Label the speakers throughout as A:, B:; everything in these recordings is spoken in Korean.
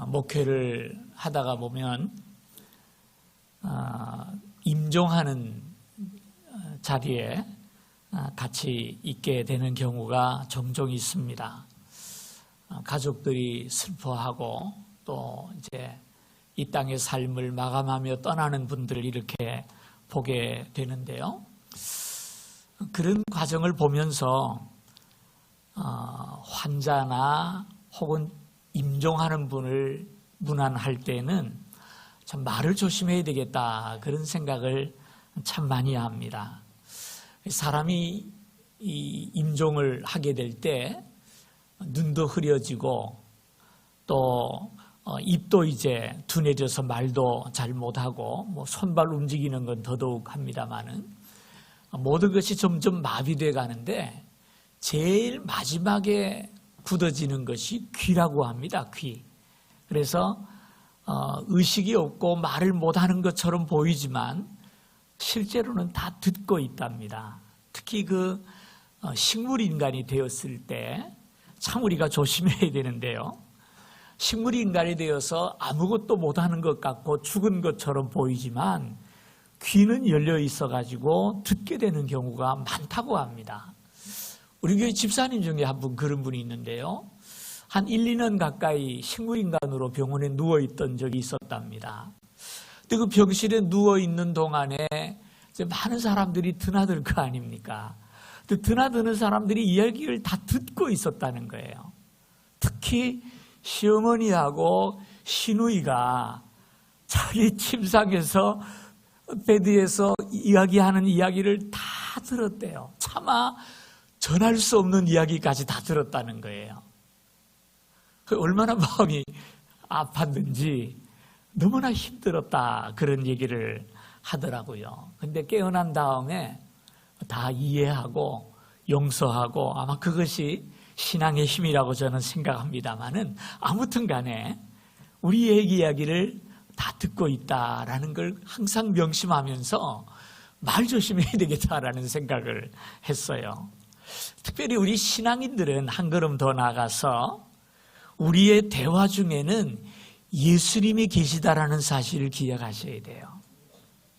A: 목회를 하다가 보면 임종하는 자리에 같이 있게 되는 경우가 종종 있습니다. 가족들이 슬퍼하고 또 이제 이 땅의 삶을 마감하며 떠나는 분들을 이렇게 보게 되는데요. 그런 과정을 보면서 환자나 혹은 임종하는 분을 문안할 때는 참 말을 조심해야 되겠다, 그런 생각을 참 많이 합니다. 사람이 이 임종을 하게 될 때 눈도 흐려지고 또 입도 이제 둔해져서 말도 잘 못하고 손발 움직이는 건 더더욱 합니다만은 모든 것이 점점 마비돼 가는데 제일 마지막에 굳어지는 것이 귀라고 합니다. 귀. 그래서 의식이 없고 말을 못하는 것처럼 보이지만 실제로는 다 듣고 있답니다. 특히 그 식물인간이 되었을 때 참 우리가 조심해야 되는데요. 식물인간이 되어서 아무것도 못하는 것 같고 죽은 것처럼 보이지만 귀는 열려 있어가지고 듣게 되는 경우가 많다고 합니다. 우리 교회 집사님 중에 한 분 그런 분이 있는데요. 한 1, 2년 가까이 식물인간으로 병원에 누워있던 적이 있었답니다. 근데 그 병실에 누워있는 동안에 이제 많은 사람들이 드나들 거 아닙니까? 드나드는 사람들이 이야기를 다 듣고 있었다는 거예요. 특히 시어머니하고 시누이가 자기 침상에서 베드에서 이야기하는 이야기를 다 들었대요. 차마 전할 수 없는 이야기까지 다 들었다는 거예요. 얼마나 마음이 아팠는지 너무나 힘들었다, 그런 얘기를 하더라고요. 근데 깨어난 다음에 다 이해하고 용서하고 아마 그것이 신앙의 힘이라고 저는 생각합니다만은 아무튼 간에 우리의 이야기를 다 듣고 있다라는 걸 항상 명심하면서 말 조심해야 되겠다라는 생각을 했어요. 특별히 우리 신앙인들은 한 걸음 더 나아가서 우리의 대화 중에는 예수님이 계시다라는 사실을 기억하셔야 돼요.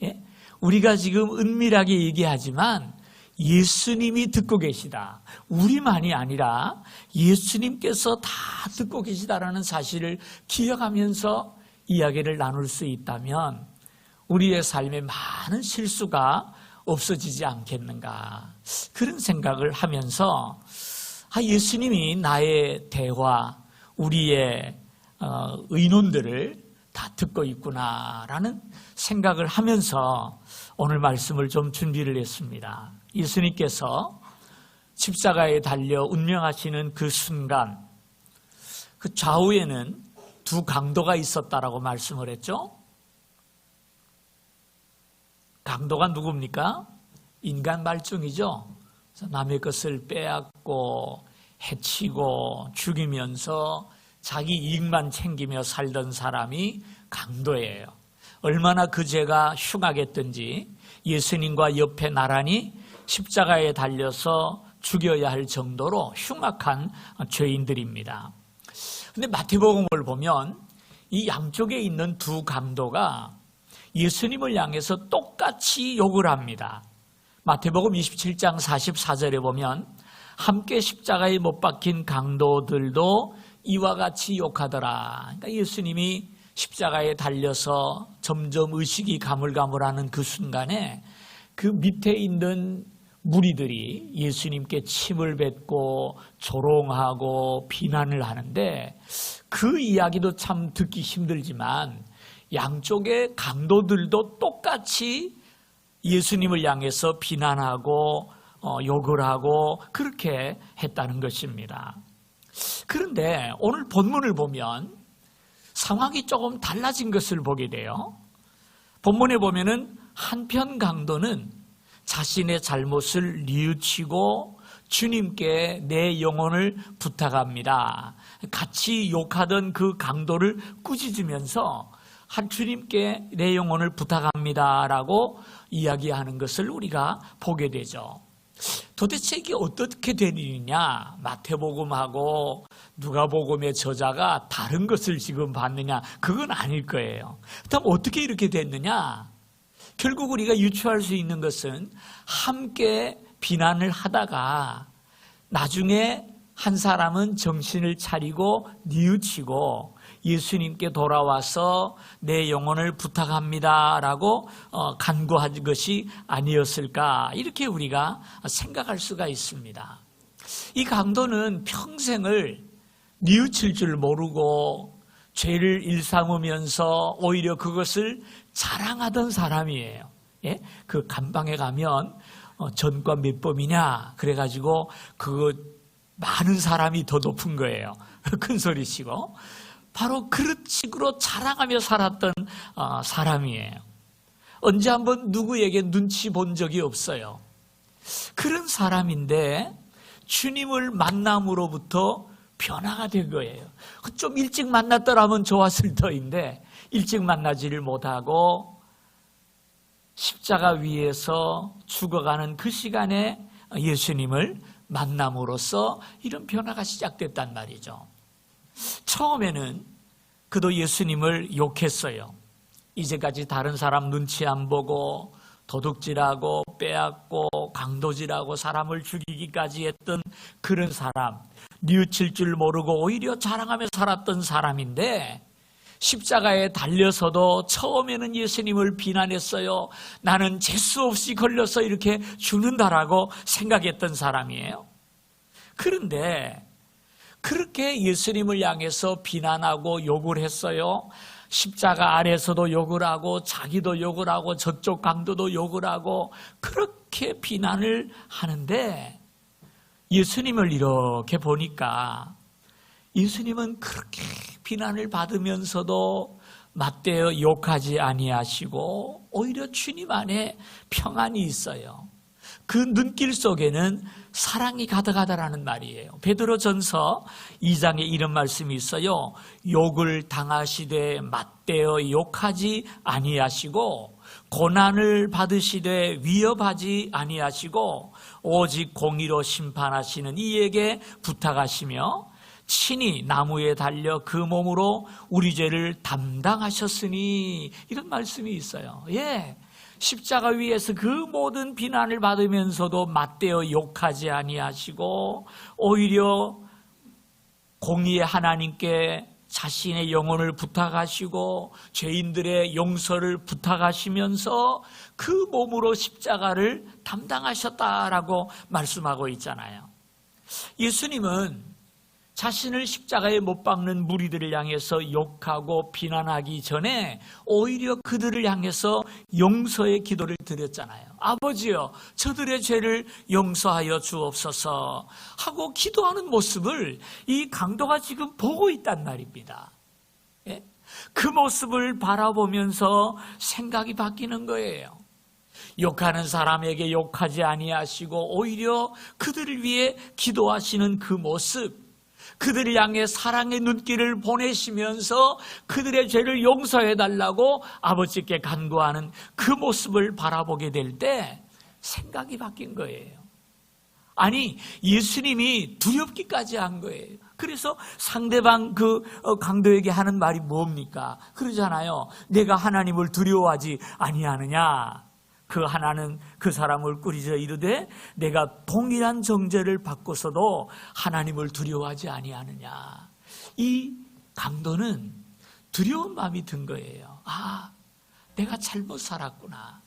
A: 예? 우리가 지금 은밀하게 얘기하지만 예수님이 듣고 계시다. 우리만이 아니라 예수님께서 다 듣고 계시다라는 사실을 기억하면서 이야기를 나눌 수 있다면 우리의 삶에 많은 실수가 없어지지 않겠는가, 그런 생각을 하면서 예수님이 나의 대화, 우리의 의논들을 다 듣고 있구나라는 생각을 하면서 오늘 말씀을 좀 준비를 했습니다. 예수님께서 십자가에 달려 운명하시는 그 순간, 그 좌우에는 두 강도가 있었다라고 말씀을 했죠. 강도가 누굽니까? 인간 말종이죠. 남의 것을 빼앗고 해치고 죽이면서 자기 이익만 챙기며 살던 사람이 강도예요. 얼마나 그 죄가 흉악했던지 예수님과 옆에 나란히 십자가에 달려서 죽여야 할 정도로 흉악한 죄인들입니다. 그런데 마태복음을 보면 이 양쪽에 있는 두 강도가 예수님을 향해서 똑같이 욕을 합니다. 마태복음 27장 44절에 보면 함께 십자가에 못 박힌 강도들도 이와 같이 욕하더라. 그러니까 예수님이 십자가에 달려서 점점 의식이 가물가물하는 그 순간에 그 밑에 있는 무리들이 예수님께 침을 뱉고 조롱하고 비난을 하는데 그 이야기도 참 듣기 힘들지만 양쪽의 강도들도 똑같이 예수님을 향해서 비난하고 욕을 하고 그렇게 했다는 것입니다. 그런데 오늘 본문을 보면 상황이 조금 달라진 것을 보게 돼요. 본문에 보면은 한편 강도는 자신의 잘못을 뉘우치고 주님께 내 영혼을 부탁합니다. 같이 욕하던 그 강도를 꾸짖으면서 주님께 내 영혼을 부탁합니다라고 이야기하는 것을 우리가 보게 되죠. 도대체 이게 어떻게 된 일이냐? 마태복음하고 누가복음의 저자가 다른 것을 지금 봤느냐? 그건 아닐 거예요. 그렇다면 어떻게 이렇게 됐느냐? 결국 우리가 유추할 수 있는 것은 함께 비난을 하다가 나중에 한 사람은 정신을 차리고 뉘우치고 예수님께 돌아와서 내 영혼을 부탁합니다 라고 간구한 것이 아니었을까, 이렇게 우리가 생각할 수가 있습니다. 이 강도는 평생을 뉘우칠 줄 모르고 죄를 일삼으면서 오히려 그것을 자랑하던 사람이에요. 예? 그 감방에 가면 전과 몇 범이냐 그래가지고 그거 많은 사람이 더 높은 거예요. 큰 소리 치고. 바로 그런 식으로 자랑하며 살았던 사람이에요. 언제 한번 누구에게 눈치 본 적이 없어요. 그런 사람인데 주님을 만남으로부터 변화가 된 거예요. 좀 일찍 만났더라면 좋았을 터인데 일찍 만나지를 못하고 십자가 위에서 죽어가는 그 시간에 예수님을 만남으로써 이런 변화가 시작됐단 말이죠. 처음에는 그도 예수님을 욕했어요. 이제까지 다른 사람 눈치 안 보고 도둑질하고 빼앗고 강도질하고 사람을 죽이기까지 했던 그런 사람, 뉘우칠 줄 모르고 오히려 자랑하며 살았던 사람인데 십자가에 달려서도 처음에는 예수님을 비난했어요. 나는 재수 없이 걸려서 이렇게 죽는다라고 생각했던 사람이에요. 그런데 그렇게 예수님을 향해서 비난하고 욕을 했어요. 십자가 아래서도 욕을 하고 자기도 욕을 하고 저쪽 강도도 욕을 하고 그렇게 비난을 하는데 예수님을 이렇게 보니까 예수님은 그렇게 비난을 받으면서도 맞대어 욕하지 아니하시고 오히려 주님 안에 평안이 있어요. 그 눈길 속에는 사랑이 가득하다라는 말이에요. 베드로전서 2장에 이런 말씀이 있어요. 욕을 당하시되 맞대어 욕하지 아니하시고 고난을 받으시되 위협하지 아니하시고 오직 공의로 심판하시는 이에게 부탁하시며 친히 나무에 달려 그 몸으로 우리 죄를 담당하셨으니, 이런 말씀이 있어요. 예. 십자가 위에서 그 모든 비난을 받으면서도 맞대어 욕하지 아니하시고 오히려 공의의 하나님께 자신의 영혼을 부탁하시고 죄인들의 용서를 부탁하시면서 그 몸으로 십자가를 담당하셨다라고 말씀하고 있잖아요. 예수님은 자신을 십자가에 못 박는 무리들을 향해서 욕하고 비난하기 전에 오히려 그들을 향해서 용서의 기도를 드렸잖아요. 아버지여, 저들의 죄를 용서하여 주옵소서 하고 기도하는 모습을 이 강도가 지금 보고 있단 말입니다. 예? 그 모습을 바라보면서 생각이 바뀌는 거예요. 욕하는 사람에게 욕하지 아니하시고 오히려 그들을 위해 기도하시는 그 모습, 그들을 향해 사랑의 눈길을 보내시면서 그들의 죄를 용서해달라고 아버지께 간구하는 그 모습을 바라보게 될 때 생각이 바뀐 거예요. 아니, 예수님이 두렵기까지 한 거예요. 그래서 상대방 그 강도에게 하는 말이 뭡니까? 그러잖아요. 내가 하나님을 두려워하지 아니하느냐? 그 하나는 그 사람을 꾸짖어 이르되 내가 동일한 정죄를 받고서도 하나님을 두려워하지 아니하느냐. 이 강도는 두려운 마음이 든 거예요. 아, 내가 잘못 살았구나.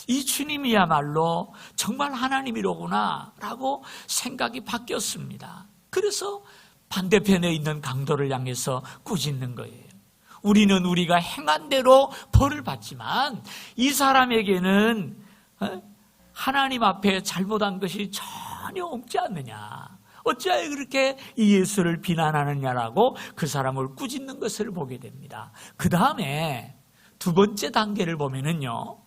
A: 이 주님이야말로 정말 하나님이로구나 라고 생각이 바뀌었습니다. 그래서 반대편에 있는 강도를 향해서 꾸짖는 거예요. 우리는 우리가 행한 대로 벌을 받지만 이 사람에게는 하나님 앞에 잘못한 것이 전혀 없지 않느냐. 어찌하여 그렇게 이 예수를 비난하느냐라고 그 사람을 꾸짖는 것을 보게 됩니다. 그 다음에 두 번째 단계를 보면은요,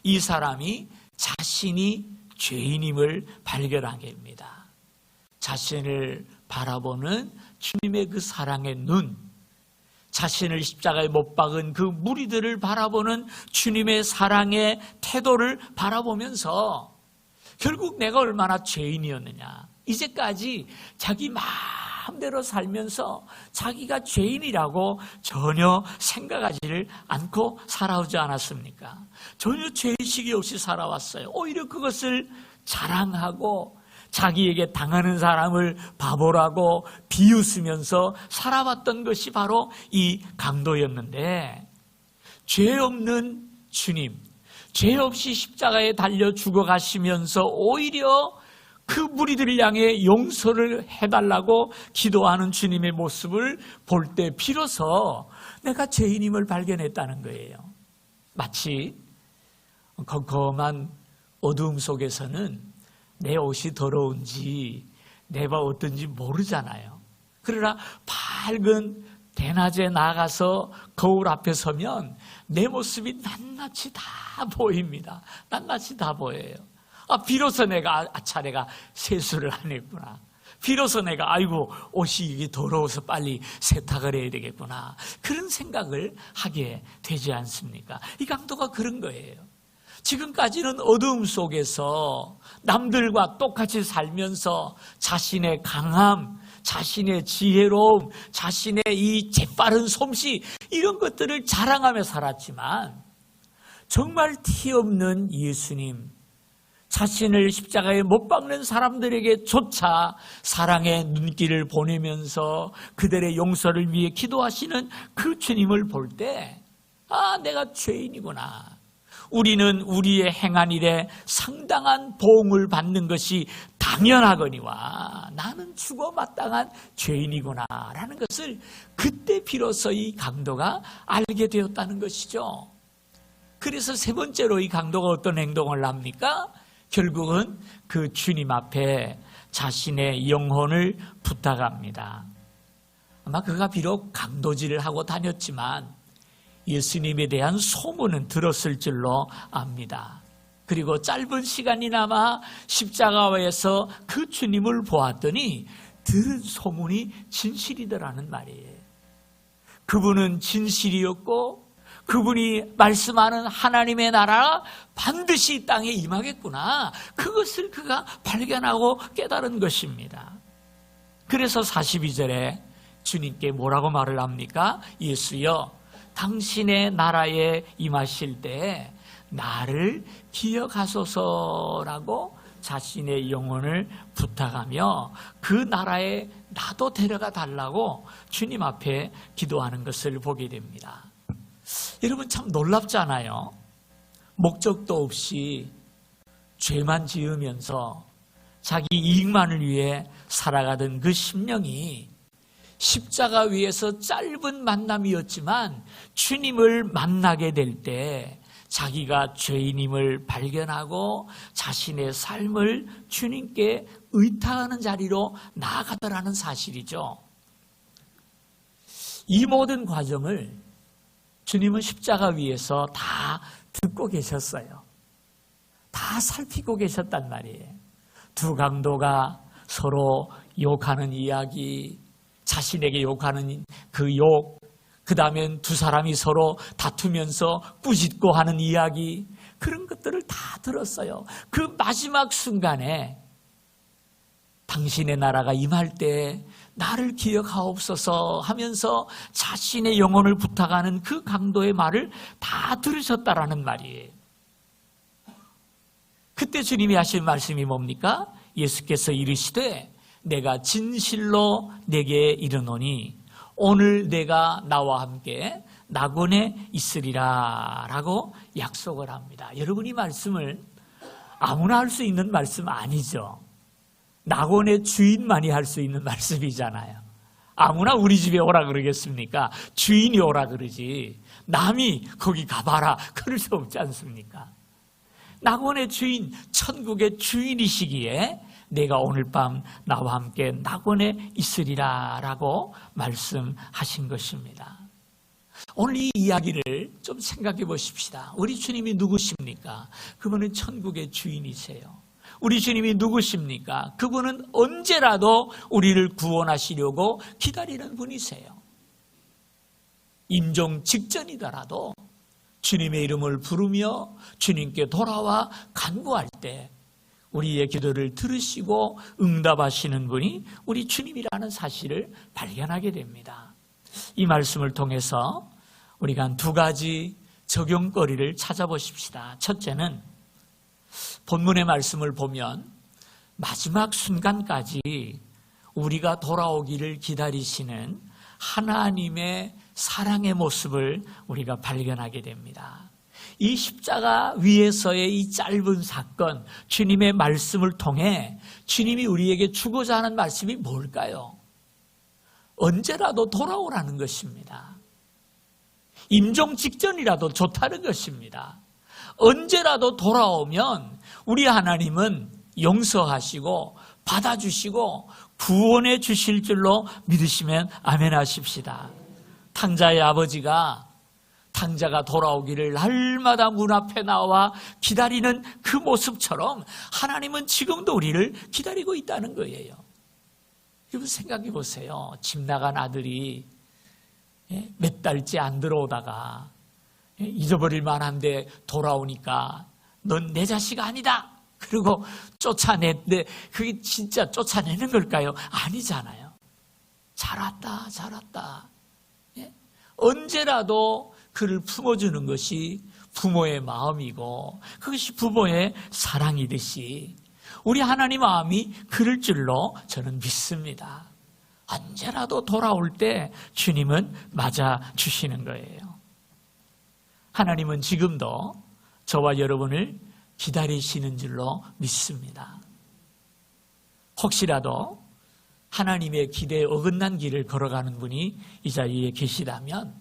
A: 이 사람이 자신이 죄인임을 발견하게 됩니다. 자신을 바라보는 주님의 그 사랑의 눈, 자신을 십자가에 못 박은 그 무리들을 바라보는 주님의 사랑의 태도를 바라보면서 결국 내가 얼마나 죄인이었느냐. 이제까지 자기 마음대로 살면서 자기가 죄인이라고 전혀 생각하지를 않고 살아오지 않았습니까? 전혀 죄의식이 없이 살아왔어요. 오히려 그것을 자랑하고 자기에게 당하는 사람을 바보라고 비웃으면서 살아왔던 것이 바로 이 강도였는데, 죄 없는 주님, 죄 없이 십자가에 달려 죽어가시면서 오히려 그 무리들을 향해 용서를 해달라고 기도하는 주님의 모습을 볼 때 비로소 내가 죄인임을 발견했다는 거예요. 마치 컴컴한 어두움 속에서는 내 옷이 더러운지 내가 어떤지 모르잖아요. 그러나 밝은 대낮에 나가서 거울 앞에 서면 내 모습이 낱낱이 다 보입니다. 낱낱이 다 보여요. 비로소 내가 세수를 안 했구나. 비로소 내가 아이고 옷이 이게 더러워서 빨리 세탁을 해야 되겠구나. 그런 생각을 하게 되지 않습니까? 이 강도가 그런 거예요. 지금까지는 어두움 속에서 남들과 똑같이 살면서 자신의 강함, 자신의 지혜로움, 자신의 이 재빠른 솜씨, 이런 것들을 자랑하며 살았지만 정말 티 없는 예수님, 자신을 십자가에 못 박는 사람들에게조차 사랑의 눈길을 보내면서 그들의 용서를 위해 기도하시는 그 주님을 볼 때, 내가 죄인이구나. 우리는 우리의 행한 일에 상당한 보응을 받는 것이 당연하거니와 나는 죽어 마땅한 죄인이구나 라는 것을 그때 비로소 이 강도가 알게 되었다는 것이죠. 그래서 세 번째로 이 강도가 어떤 행동을 합니까? 결국은 그 주님 앞에 자신의 영혼을 부탁합니다. 아마 그가 비록 강도질을 하고 다녔지만 예수님에 대한 소문은 들었을 줄로 압니다. 그리고 짧은 시간이나마 십자가에서 그 주님을 보았더니 들은 소문이 진실이더라는 말이에요. 그분은 진실이었고 그분이 말씀하는 하나님의 나라가 반드시 이 땅에 임하겠구나. 그것을 그가 발견하고 깨달은 것입니다. 그래서 42절에 주님께 뭐라고 말을 합니까? 예수여, 당신의 나라에 임하실 때 나를 기억하소서라고 자신의 영혼을 부탁하며 그 나라에 나도 데려가 달라고 주님 앞에 기도하는 것을 보게 됩니다. 여러분 참 놀랍잖아요. 목적도 없이 죄만 지으면서 자기 이익만을 위해 살아가던 그 심령이 십자가 위에서 짧은 만남이었지만 주님을 만나게 될 때 자기가 죄인임을 발견하고 자신의 삶을 주님께 의탁하는 자리로 나아가더라는 사실이죠. 이 모든 과정을 주님은 십자가 위에서 다 듣고 계셨어요. 다 살피고 계셨단 말이에요. 두 강도가 서로 욕하는 이야기, 자신에게 욕하는 그 욕, 그 다음엔 두 사람이 서로 다투면서 꾸짖고 하는 이야기, 그런 것들을 다 들었어요. 그 마지막 순간에 당신의 나라가 임할 때 나를 기억하옵소서 하면서 자신의 영혼을 부탁하는 그 강도의 말을 다 들으셨다라는 말이에요. 그때 주님이 하신 말씀이 뭡니까? 예수께서 이르시되 내가 진실로 내게 이르노니 오늘 내가 나와 함께 낙원에 있으리라 라고 약속을 합니다. 여러분 이 말씀을 아무나 할 수 있는 말씀 아니죠. 낙원의 주인만이 할 수 있는 말씀이잖아요. 아무나 우리 집에 오라 그러겠습니까? 주인이 오라 그러지 남이 거기 가봐라 그럴 수 없지 않습니까? 낙원의 주인, 천국의 주인이시기에 내가 오늘 밤 나와 함께 낙원에 있으리라 라고 말씀하신 것입니다. 오늘 이 이야기를 좀 생각해 보십시다. 우리 주님이 누구십니까? 그분은 천국의 주인이세요. 우리 주님이 누구십니까? 그분은 언제라도 우리를 구원하시려고 기다리는 분이세요. 임종 직전이더라도 주님의 이름을 부르며 주님께 돌아와 간구할 때 우리의 기도를 들으시고 응답하시는 분이 우리 주님이라는 사실을 발견하게 됩니다. 이 말씀을 통해서 우리가 한 두 가지 적용거리를 찾아보십시다. 첫째는 본문의 말씀을 보면 마지막 순간까지 우리가 돌아오기를 기다리시는 하나님의 사랑의 모습을 우리가 발견하게 됩니다. 이 십자가 위에서의 이 짧은 사건, 주님의 말씀을 통해 주님이 우리에게 주고자 하는 말씀이 뭘까요? 언제라도 돌아오라는 것입니다. 임종 직전이라도 좋다는 것입니다. 언제라도 돌아오면 우리 하나님은 용서하시고 받아주시고 구원해 주실 줄로 믿으시면 아멘 하십시다. 탕자의 아버지가 탕자가 돌아오기를 날마다 문 앞에 나와 기다리는 그 모습처럼 하나님은 지금도 우리를 기다리고 있다는 거예요. 여러분 생각해 보세요. 집 나간 아들이 몇 달째 안 들어오다가 잊어버릴 만한데 돌아오니까 넌 내 자식 아니다. 그리고 쫓아냈는데 그게 진짜 쫓아내는 걸까요? 아니잖아요. 잘 왔다, 잘 왔다. 언제라도 그를 품어주는 것이 부모의 마음이고 그것이 부모의 사랑이듯이 우리 하나님 마음이 그럴 줄로 저는 믿습니다. 언제라도 돌아올 때 주님은 맞아주시는 거예요. 하나님은 지금도 저와 여러분을 기다리시는 줄로 믿습니다. 혹시라도 하나님의 기대에 어긋난 길을 걸어가는 분이 이 자리에 계시다면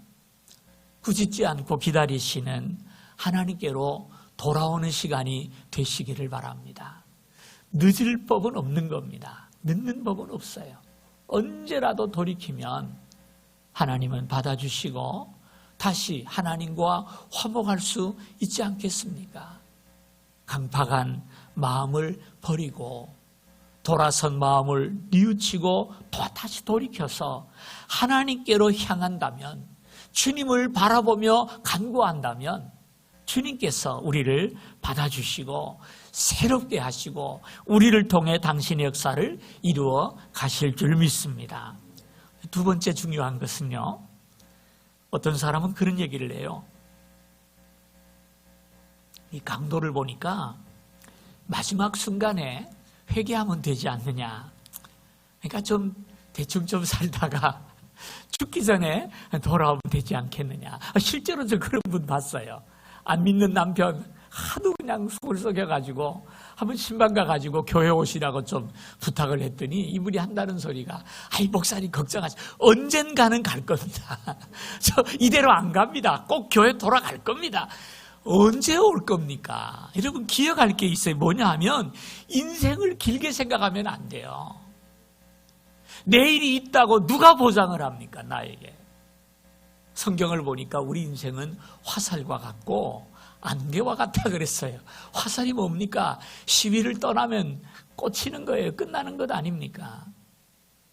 A: 꾸짖지 않고 기다리시는 하나님께로 돌아오는 시간이 되시기를 바랍니다. 늦을 법은 없는 겁니다. 늦는 법은 없어요. 언제라도 돌이키면 하나님은 받아주시고 다시 하나님과 화목할 수 있지 않겠습니까? 강팍한 마음을 버리고 돌아선 마음을 뉘우치고 또 다시 돌이켜서 하나님께로 향한다면, 주님을 바라보며 간구한다면 주님께서 우리를 받아주시고 새롭게 하시고 우리를 통해 당신의 역사를 이루어 가실 줄 믿습니다. 두 번째 중요한 것은요, 어떤 사람은 그런 얘기를 해요. 이 강도를 보니까 마지막 순간에 회개하면 되지 않느냐. 그러니까 좀 대충 좀 살다가 죽기 전에 돌아오면 되지 않겠느냐. 실제로 저 그런 분 봤어요. 안 믿는 남편 하도 그냥 속을 썩여가지고 한번 신방 가가지고 교회 오시라고 좀 부탁을 했더니 이분이 한다는 소리가, 아이 목사님 걱정하지, 언젠가는 갈 겁니다. 저 이대로 안 갑니다. 꼭 교회 돌아갈 겁니다. 언제 올 겁니까? 여러분 기억할 게 있어요. 뭐냐 하면 인생을 길게 생각하면 안 돼요. 내일이 있다고 누가 보장을 합니까? 나에게. 성경을 보니까 우리 인생은 화살과 같고 안개와 같다 그랬어요. 화살이 뭡니까? 시위를 떠나면 꽂히는 거예요. 끝나는 것 아닙니까?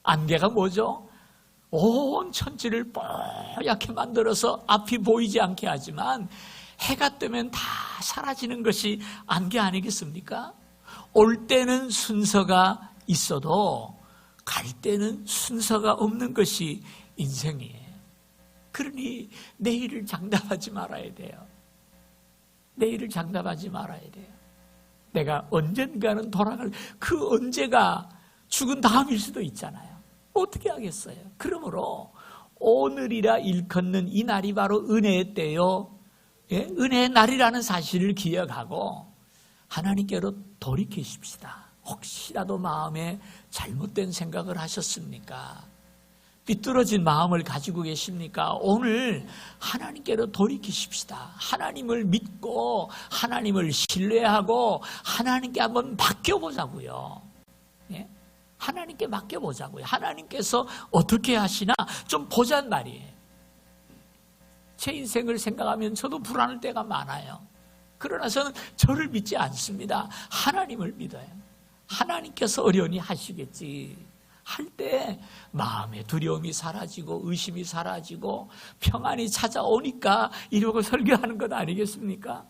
A: 안개가 뭐죠? 온 천지를 뽀얗게 만들어서 앞이 보이지 않게 하지만 해가 뜨면 다 사라지는 것이 안개 아니겠습니까? 올 때는 순서가 있어도 갈 때는 순서가 없는 것이 인생이에요. 그러니 내일을 장담하지 말아야 돼요. 내일을 장담하지 말아야 돼요. 내가 언젠가는 돌아갈, 그 언제가 죽은 다음일 수도 있잖아요. 어떻게 하겠어요? 그러므로 오늘이라 일컫는 이 날이 바로 은혜의 때요, 은혜의 날이라는 사실을 기억하고 하나님께로 돌이키십시다. 혹시라도 마음에 잘못된 생각을 하셨습니까? 삐뚤어진 마음을 가지고 계십니까? 오늘 하나님께로 돌이키십시다. 하나님을 믿고 하나님을 신뢰하고 하나님께 한번 맡겨보자고요. 하나님께 맡겨보자고요. 하나님께서 어떻게 하시나 좀 보자는 말이에요. 제 인생을 생각하면 저도 불안할 때가 많아요. 그러나 저는 저를 믿지 않습니다. 하나님을 믿어요. 하나님께서 어련히 하시겠지 할 때 마음의 두려움이 사라지고 의심이 사라지고 평안이 찾아오니까 이러고 설교하는 것 아니겠습니까?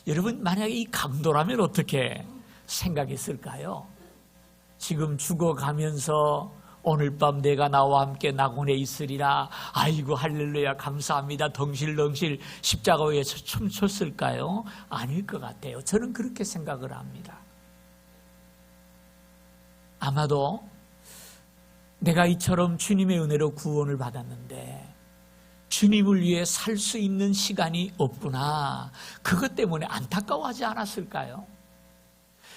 A: 여러분 만약에 이 강도라면 어떻게 생각했을까요? 지금 죽어가면서 오늘 밤 내가 나와 함께 낙원에 있으리라. 아이고 할렐루야 감사합니다. 덩실덩실 십자가 위에서 춤췄을까요? 아닐 것 같아요. 저는 그렇게 생각을 합니다. 아마도 내가 이처럼 주님의 은혜로 구원을 받았는데 주님을 위해 살 수 있는 시간이 없구나. 그것 때문에 안타까워하지 않았을까요?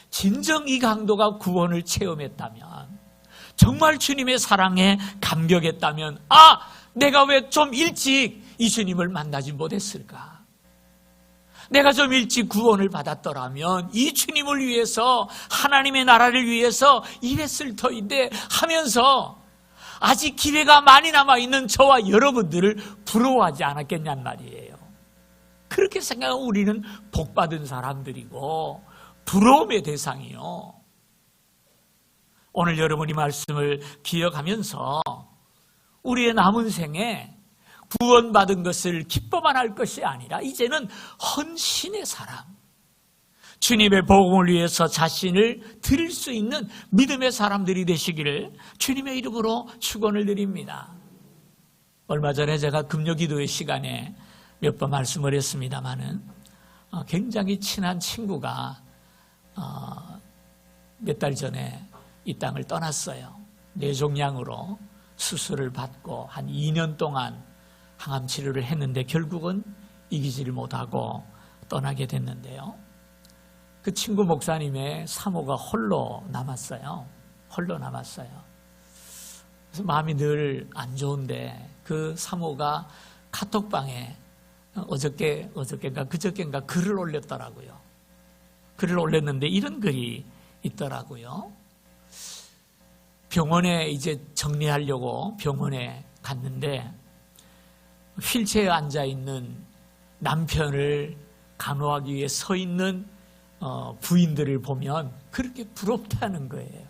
A: 진정 이 강도가 구원을 체험했다면, 정말 주님의 사랑에 감격했다면, 내가 왜 좀 일찍 이 주님을 만나지 못했을까? 내가 좀 일찍 구원을 받았더라면 이 주님을 위해서, 하나님의 나라를 위해서 일했을 터인데 하면서 아직 기회가 많이 남아있는 저와 여러분들을 부러워하지 않았겠냔 말이에요. 그렇게 생각하면 우리는 복받은 사람들이고 부러움의 대상이요. 오늘 여러분이 말씀을 기억하면서 우리의 남은 생에 구원받은 것을 기뻐만 할 것이 아니라 이제는 헌신의 사람, 주님의 복음을 위해서 자신을 드릴 수 있는 믿음의 사람들이 되시기를 주님의 이름으로 축원을 드립니다. 얼마 전에 제가 금요기도회 시간에 몇 번 말씀을 했습니다마는 굉장히 친한 친구가 몇 달 전에 이 땅을 떠났어요. 뇌종양으로 수술을 받고 한 2년 동안 항암 치료를 했는데 결국은 이기지를 못하고 떠나게 됐는데요. 그 친구 목사님의 사모가 홀로 남았어요. 그래서 마음이 늘 안 좋은데 그 사모가 카톡방에 어저께인가 그저께인가 글을 올렸더라고요. 글을 올렸는데 이런 글이 있더라고요. 병원에 이제 정리하려고 병원에 갔는데 휠체어에 앉아있는 남편을 간호하기 위해 서 있는 부인들을 보면 그렇게 부럽다는 거예요.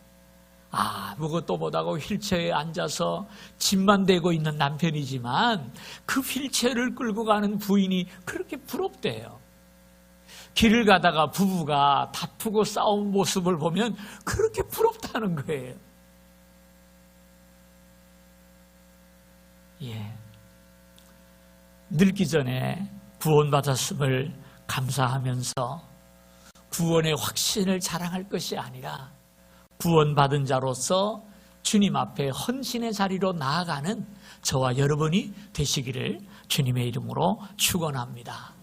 A: 아무것도 못하고 휠체어에 앉아서 짐만 대고 있는 남편이지만 그 휠체어를 끌고 가는 부인이 그렇게 부럽대요. 길을 가다가 부부가 다투고 싸운 모습을 보면 그렇게 부럽다는 거예요. 늙기 전에 구원받았음을 감사하면서 구원의 확신을 자랑할 것이 아니라 구원받은 자로서 주님 앞에 헌신의 자리로 나아가는 저와 여러분이 되시기를 주님의 이름으로 축원합니다.